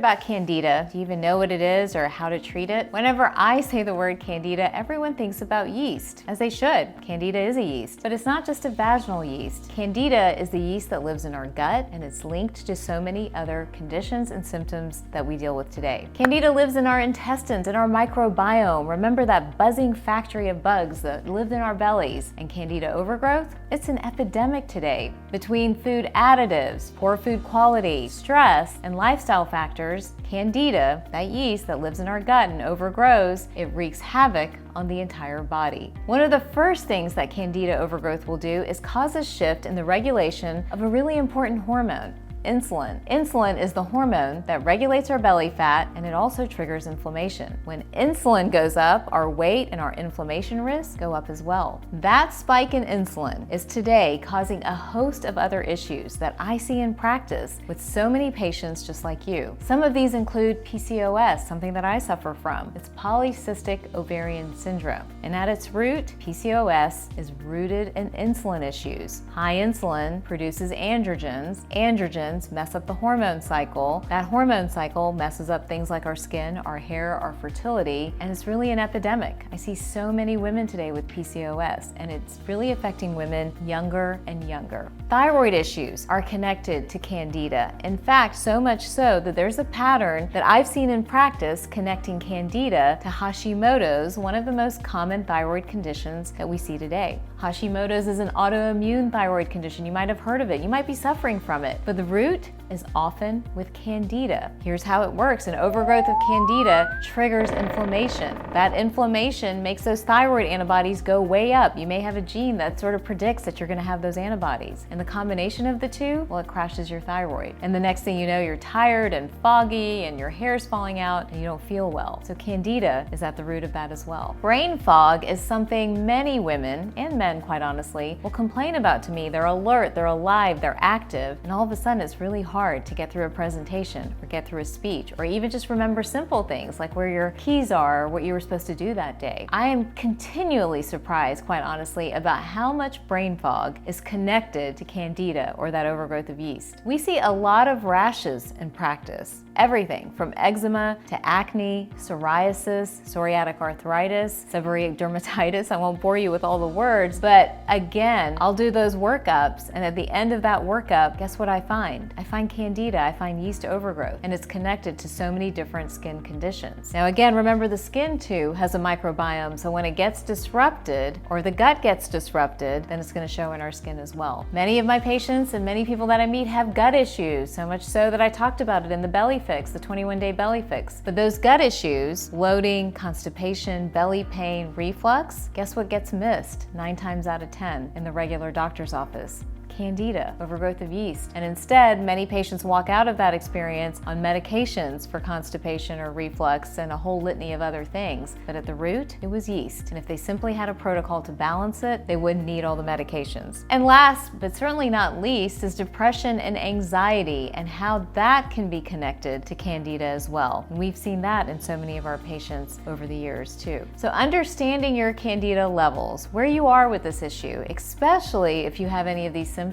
about Candida, do you even know what it is or how to treat it? Whenever I say the word Candida, everyone thinks about yeast, as they should. Candida is a yeast, but it's not just a vaginal yeast. Candida is the yeast that lives in our gut, and it's linked to so many other conditions and symptoms that we deal with today. Candida lives in our intestines, in our microbiome. Remember that buzzing factory of bugs that lived in our bellies. And Candida overgrowth? It's an epidemic today. Between food additives, poor food quality, stress, and lifestyle factors, Candida, that yeast that lives in our gut and overgrows, it wreaks havoc on the entire body. One of the first things that Candida overgrowth will do is cause a shift in the regulation of a really important hormone, insulin. Insulin is the hormone that regulates our belly fat, and it also triggers inflammation. When insulin goes up, our weight and our inflammation risks go up as well. That spike in insulin is today causing a host of other issues that I see in practice with so many patients just like you. Some of these include PCOS, something that I suffer from. It's polycystic ovarian syndrome. And at its root, PCOS is rooted in insulin issues. High insulin produces androgens. Androgens mess up the hormone cycle. That hormone cycle messes up things like our skin, our hair, our fertility, and it's really an epidemic. I see so many women today with PCOS, and it's really affecting women younger and younger. Thyroid issues are connected to Candida. In fact, so much so that there's a pattern that I've seen in practice connecting Candida to HASHIMOTO'S, one of the most common thyroid conditions that we see today. HASHIMOTO'S is an autoimmune thyroid condition. You might have heard of it. You might be suffering from it, but the root is often with Candida. Here's how it works. An overgrowth of Candida triggers inflammation. That inflammation makes those thyroid antibodies go way up. You may have a gene that sort of predicts that you're going to have those antibodies. And the combination of the two, well, it crashes your thyroid. And the next thing you know, you're tired and foggy and your hair's falling out and you don't feel well. So Candida is at the root of that as well. Brain fog is something many women, and men quite honestly, will complain about to me. They're alert, they're alive, they're active, and all of a sudden it's really hard to get through a presentation or get through a speech or even just remember simple things like where your keys are or what you were supposed to do that day. I am continually surprised, quite honestly, about how much brain fog is connected to Candida or that overgrowth of yeast. We see a lot of rashes in practice. Everything from eczema to acne, psoriasis, psoriatic arthritis, seborrheic dermatitis. I won't bore you with all the words, but again, I'll do those workups, and at the end of that workup, guess what I find? I find Candida, I find yeast overgrowth, and it's connected to so many different skin conditions. Now again, remember the skin too has a microbiome, so when it gets disrupted or the gut gets disrupted, then it's going to show in our skin as well. Many of my patients and many people that I meet have gut issues, so much so that I talked about it in the belly fix, the 21-day belly fix. But those gut issues, bloating, constipation, belly pain, reflux, guess what gets missed 9 times out of 10 in the regular doctor's office? Candida, overgrowth of yeast. And instead, many patients walk out of that experience on medications for constipation or reflux and a whole litany of other things. But at the root, it was yeast. And if they simply had a protocol to balance it, they wouldn't need all the medications. And last, but certainly not least, is depression and anxiety and how that can be connected to Candida as well. And we've seen that in so many of our patients over the years too. So understanding your Candida levels, where you are with this issue, especially if you have any of these symptoms,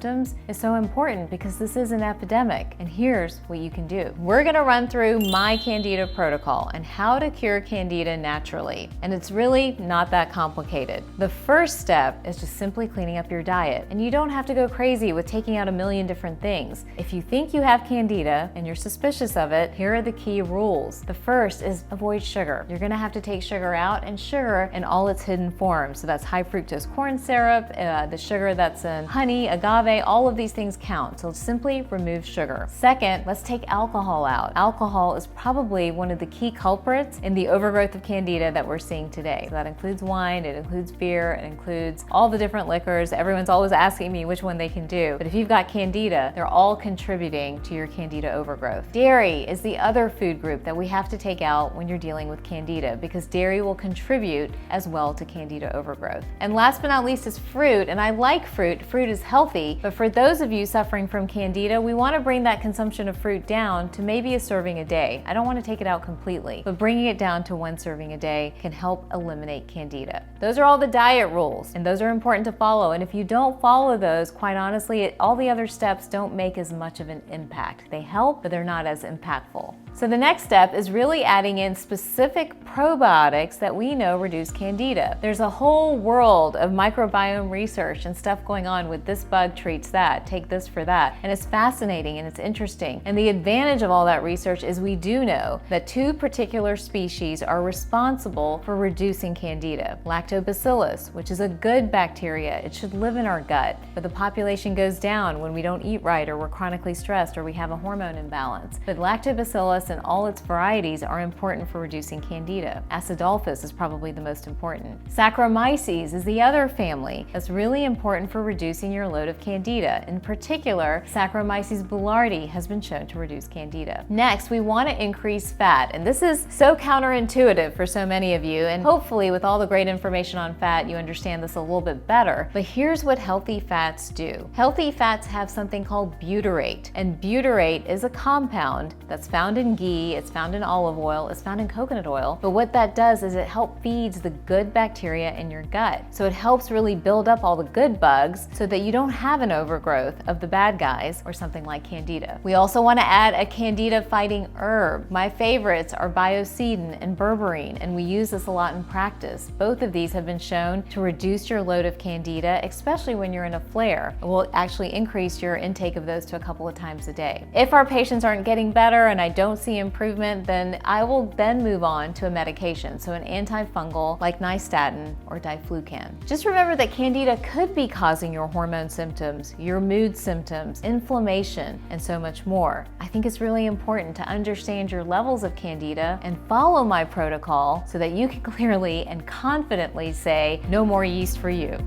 is so important because this is an epidemic. And here's what you can do. We're gonna run through my Candida protocol and how to cure Candida naturally. And it's really not that complicated. The first step is just simply cleaning up your diet. And you don't have to go crazy with taking out a million different things. If you think you have Candida and you're suspicious of it, here are the key rules. The first is avoid sugar. You're gonna have to take sugar out, and sugar in all its hidden forms. So that's high fructose corn syrup, the sugar that's in honey, agave, all of these things count. So simply remove sugar. Second, let's take alcohol out. Alcohol is probably one of the key culprits in the overgrowth of Candida that we're seeing today. So that includes wine, it includes beer, it includes all the different liquors. Everyone's always asking me which one they can do. But if you've got Candida, they're all contributing to your Candida overgrowth. Dairy is the other food group that we have to take out when you're dealing with Candida, because dairy will contribute as well to Candida overgrowth. And last but not least is fruit. And I like fruit. Fruit is healthy. healthy. But for those of you suffering from Candida, we want to bring that consumption of fruit down to maybe a serving a day. I don't want to take it out completely, but bringing it down to 1 serving a day can help eliminate Candida. Those are all the diet rules, and those are important to follow. And if you don't follow those, quite honestly, all the other steps don't make as much of an impact. They help, but they're not as impactful. So the next step is really adding in specific probiotics that we know reduce Candida. There's a whole world of microbiome research and stuff going on with this bug treats that, take this for that. And it's fascinating and it's interesting. And the advantage of all that research is we do know that 2 particular species are responsible for reducing Candida. Lactobacillus, which is a good bacteria. It should live in our gut, but the population goes down when we don't eat right or we're chronically stressed or we have a hormone imbalance. But Lactobacillus and all its varieties are important for reducing Candida. Acidophilus is probably the most important. Saccharomyces is the other family that's really important for reducing your load of Candida. In particular, Saccharomyces boulardii has been shown to reduce Candida. Next, we want to increase fat, and this is so counterintuitive for so many of you, and hopefully with all the great information on fat, you understand this a little bit better. But here's what healthy fats do. Healthy fats have something called butyrate, and butyrate is a compound that's found in ghee, it's found in olive oil, it's found in coconut oil, but what that does is it helps feeds the good bacteria in your gut. So it helps really build up all the good bugs so that you don't have an overgrowth of the bad guys or something like Candida. We also want to add a Candida fighting herb. My favorites are biocidin and berberine, and we use this a lot in practice. Both of these have been shown to reduce your load of Candida, especially when you're in a flare. It will actually increase your intake of those to a couple of times a day. If our patients aren't getting better and I don't see improvement, then I will then move on to a medication, so an antifungal like nystatin or diflucan. Just remember that Candida could be causing your hormone symptoms, your mood symptoms, inflammation, and so much more. I think it's really important to understand your levels of Candida and follow my protocol so that you can clearly and confidently say, no more yeast for you.